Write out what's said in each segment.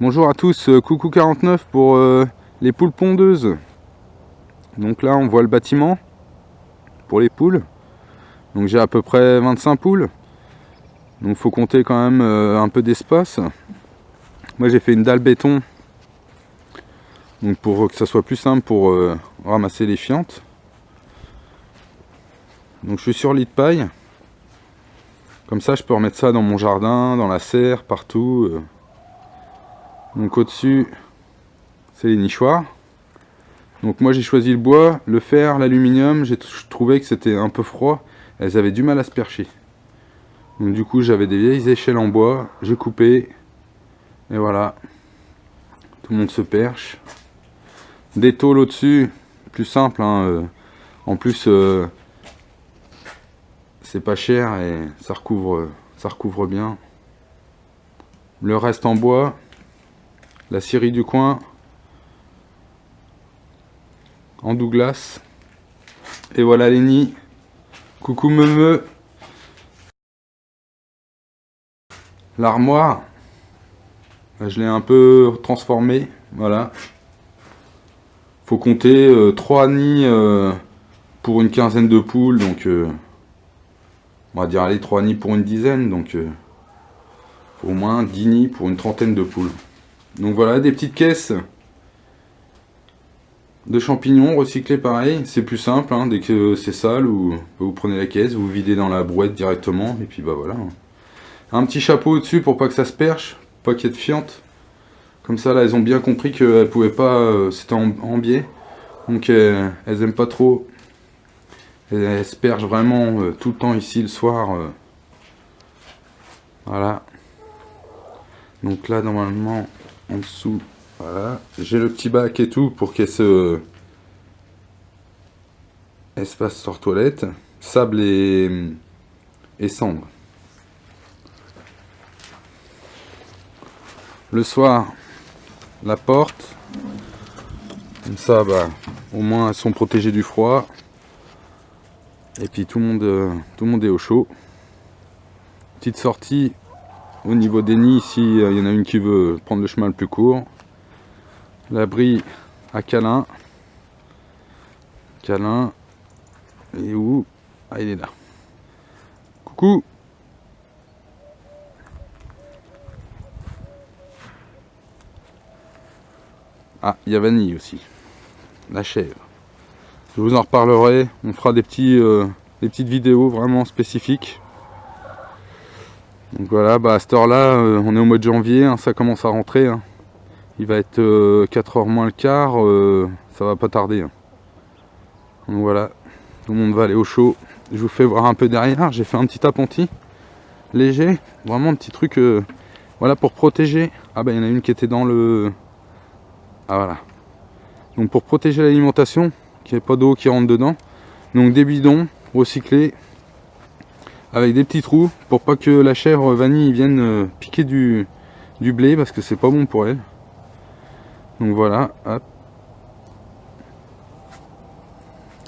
Bonjour à tous, coucou 49 pour les poules pondeuses. Donc là on voit le bâtiment pour les poules. Donc j'ai à peu près 25 poules. Donc faut compter quand même un peu d'espace. Moi j'ai fait une dalle béton. Donc pour que ça soit plus simple pour ramasser les fientes. Donc je suis sur lit de paille. Comme ça je peux remettre ça dans mon jardin, dans la serre, partout. Donc au-dessus c'est les nichoirs. Donc moi j'ai choisi le bois, le fer, l'aluminium. Je trouvais que c'était un peu froid. Elles avaient du mal à se percher. Donc du coup j'avais des vieilles échelles en bois. J'ai coupé. Et voilà. Tout le monde se perche. Des tôles au-dessus. Plus simple. Hein, en plus c'est pas cher et ça recouvre bien. Le reste en bois. La scierie du coin. En Douglas. Et voilà les nids. Coucou meumeu. L'armoire, je l'ai un peu transformé, voilà. Faut compter 3 nids pour une quinzaine de poules, donc on va dire allez 3 nids pour une dizaine, donc au moins 10 nids pour une trentaine de poules. Donc voilà, des petites caisses de champignons recyclés pareil, c'est plus simple, hein, dès que c'est sale, vous prenez la caisse, vous videz dans la brouette directement, et puis bah voilà. Un petit chapeau au-dessus pour pas que ça se perche, pas qu'il y ait de fientes. Comme ça là elles ont bien compris qu'elles pouvaient pas, c'était en biais. Donc elles aiment pas trop. Elles se perchent vraiment tout le temps ici le soir. Voilà. Donc là normalement en dessous, voilà. J'ai le petit bac et tout pour qu'elles se fassent sur toilette. Sable et cendre. Le soir, la porte. Comme ça, bah, au moins elles sont protégées du froid. Et puis tout le monde est au chaud. Petite sortie au niveau des nids, ici il y en a une qui veut prendre le chemin le plus court. L'abri à câlin. Câlin. Et où? Ah, il est là. Coucou. Ah, il y a Vanille aussi. La chèvre. Je vous en reparlerai. On fera des petites vidéos vraiment spécifiques. Donc voilà, bah à cette heure-là, on est au mois de janvier, hein, ça commence à rentrer. Hein. Il va être 4h moins le quart, ça va pas tarder. Hein. Donc voilà, tout le monde va aller au chaud. Je vous fais voir un peu derrière, j'ai fait un petit appentis léger, vraiment un petit truc voilà pour protéger. Ah bah il y en a une qui était dans le... Ah voilà. Donc pour protéger l'alimentation, qu'il n'y ait pas d'eau qui rentre dedans. Donc des bidons recyclés avec des petits trous pour pas que la chèvre Vanille vienne piquer du blé parce que c'est pas bon pour elle. Donc voilà, hop.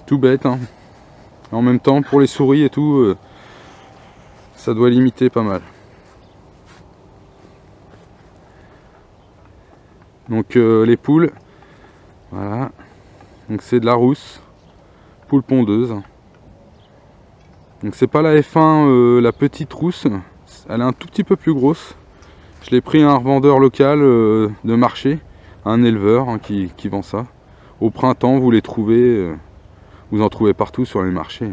Tout bête, hein. En même temps, pour les souris et tout, ça doit limiter pas mal. Donc les poules, voilà. Donc c'est de la rousse, poule pondeuse. Donc c'est pas la F1, la petite rousse, elle est un tout petit peu plus grosse. Je l'ai pris à un revendeur local de marché, un éleveur hein, qui vend ça. Au printemps, vous les trouvez, vous en trouvez partout sur les marchés.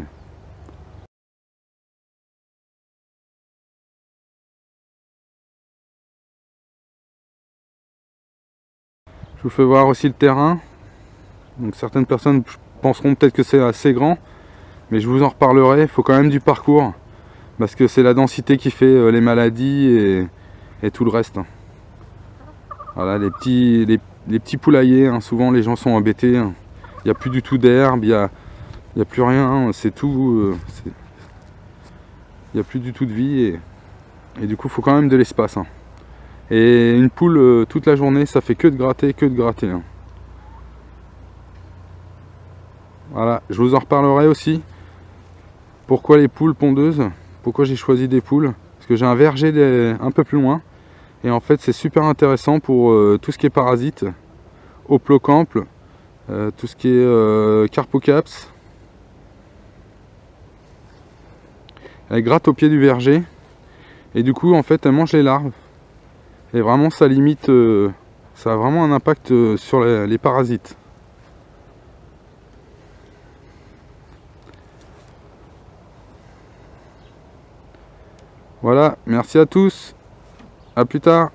Je vous fais voir aussi le terrain. Donc certaines personnes penseront peut-être que c'est assez grand, mais je vous en reparlerai. Il faut quand même du parcours, parce que c'est la densité qui fait les maladies et tout le reste. Voilà, les petits poulaillers, hein, souvent les gens sont embêtés. Hein. Il n'y a plus du tout d'herbe, il n'y a plus rien, hein, c'est tout. Il n'y a plus du tout de vie et du coup il faut quand même de l'espace. Hein. Et une poule toute la journée ça fait que de gratter. Hein. Voilà, je vous en reparlerai aussi. Pourquoi les poules pondeuses? Pourquoi j'ai choisi des poules? Parce que j'ai un verger un peu plus loin. Et en fait c'est super intéressant pour tout ce qui est parasites, Hoplocampe, tout ce qui est Carpocaps. Elle gratte au pied du verger et du coup en fait elle mange les larves. Et vraiment ça limite, ça a vraiment un impact sur les parasites. Voilà, merci à tous, à plus tard.